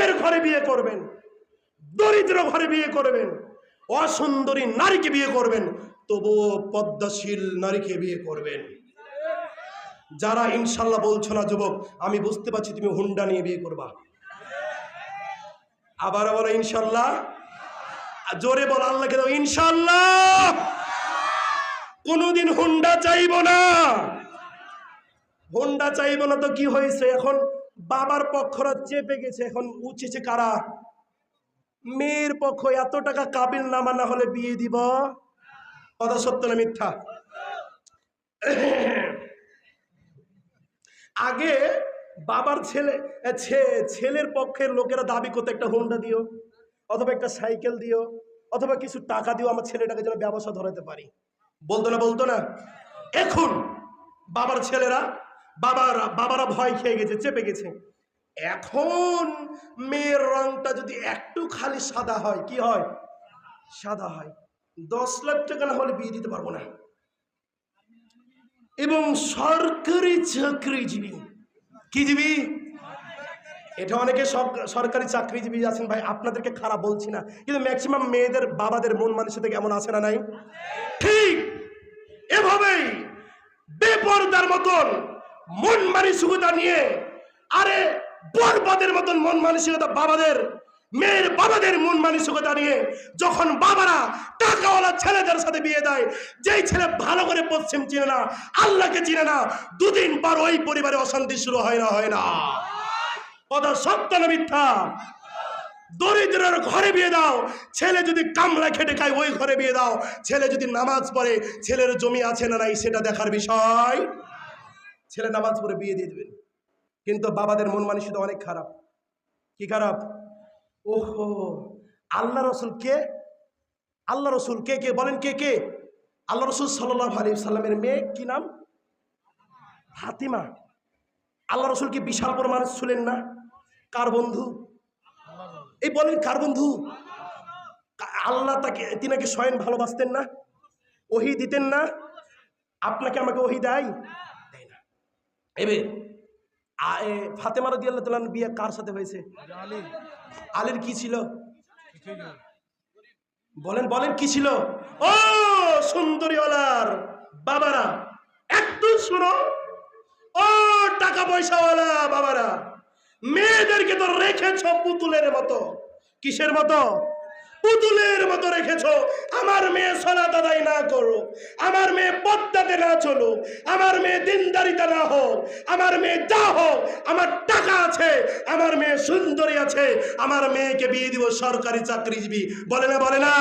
গরিবের ঘরে বিয়ে করবেন, দরিদ্র ঘরে বিয়ে করবেন, অসুন্দরী নারীকে বিয়ে করবেন, তবুও পদ্মাশীল নারীকে বিয়ে করবেন। যারা ইনশাল্লাহ বলছো না যুবক, আমি বুঝতে পারছি তুমি হুন্ডা নিয়ে বিয়ে করবা। আবার বলো ইনশাল্লাহ, জোরে বল আল্লাহকে দাও ইনশাল্লাহ। কোনোদিন হুন্ডা চাইবো না, হুন্ডা চাইবো না। তো কি হয়েছে, এখন বাবার পক্ষরা চেপে গেছে, এখন উঠেছে কারা? মেয়ের পক্ষ। এত টাকা কাবিল নামা না হলে বিয়ে দিব? কথা সত্য না মিথ্যা? আগে বাবার ছেলের পক্ষের লোকেরা দাবি করতে একটা হুন্ডা দিও, অথবা একটা সাইকেল দিও, অথবা কিছু টাকা দিও, আমার ছেলেটাকে যেন ব্যবসা ধরাতে পারি। বলতো না? এখন বাবার ছেলেরা বাবারা ভয় খেয়ে গেছে, চেপে গেছে। এখন মেয়ের রংটা যদি একটু খালি সাদা হয়, কি হয়? সাদা হয়। 10 লাখ টাকা না হলে বিয়ে দিতে পারবো না। এবং সরকারি চাকরিজীবী, কি জীবী? এটা অনেকে সরকারি চাকরিজীবী আছেন ভাই, আপনাদেরকে খারাপ বলছি না, কিন্তু ম্যাক্সিমাম মেয়েদের বাবাদের মন মানসিকতা কেমন আছে না নাই? ঠিক এভাবেই বেপরদার মতন মন মানসিকতা নিয়ে, আরে বরবাদের মতন মন মানসিকতা বাবাদের, মেয়ের বাবাদের মন মানসিকতা নিয়ে যখন বাবারা টাকাওয়ালা ছেলেদের সাথে বিয়ে দেয়, যেই ছেলে ভালো করে পশ্চিম চিনে না, আল্লাহকে চিনে না, দুদিন পর ওই পরিবারে অশান্তি শুরু হয় না? কথা সত্য না মিথ্যা? দরিদ্রের ঘরে বিয়ে দাও, ছেলে যদি কামলা খেটে খায় ওই ঘরে বিয়ে দাও, ছেলে যদি নামাজ পড়ে, ছেলের জমি আছে না নাই সেটা দেখার বিষয়। ছেলে নামাজ পড়ে বিয়ে দিয়ে দেবেন, কিন্তু বাবাদের মন মানসিকতা অনেক খারাপ। কি খারাপ? ওহো, আল্লাহ রসুল কে? আল্লাহ রসুল কে কে বলেন? কে? আল্লাহ রসুল সাল্লাল্লাহু আলাইহি সাল্লামের মেয়ে কি নাম? ফাতিমা। আল্লাহ রসুল কি বিশাল বড় মানুষ ছিলেন না? কার বন্ধু? এই বলেন কার বন্ধু? আল্লাহ তিনাকে স্বয়ং ভালোবাসতেন না? ওহী দিতেন না? আপনাকে আমাকে ওহী দেয় না? এবার ফাতেমা রাদিয়াল্লাহু তাআলার বিয়ে কার সাথে হয়েছে? আলীর কি ছিল? বলেন কি ছিল? ও সুন্দরীওয়ালার বাবারা একটু শুনো, ও টাকা পয়সাওয়ালা বাবারা, মেয়েদেরকে তো রেখেছ পুতুলের মতো। কিসের মতো? পুতুলের মতো রেখেছ। আমার মেয়ে সালাত আদায় না করো, আমার মেয়ে পদ্মাতে না চলো, আমার মেয়ে দিনদারিতা না হোক, আমার মেয়ে যা হোক, আমার টাকা আছে, আমার মেয়ে সুন্দরী আছে, আমার মেয়েকে বিয়ে দিব সরকারি চাকরিজীবী। বলে না?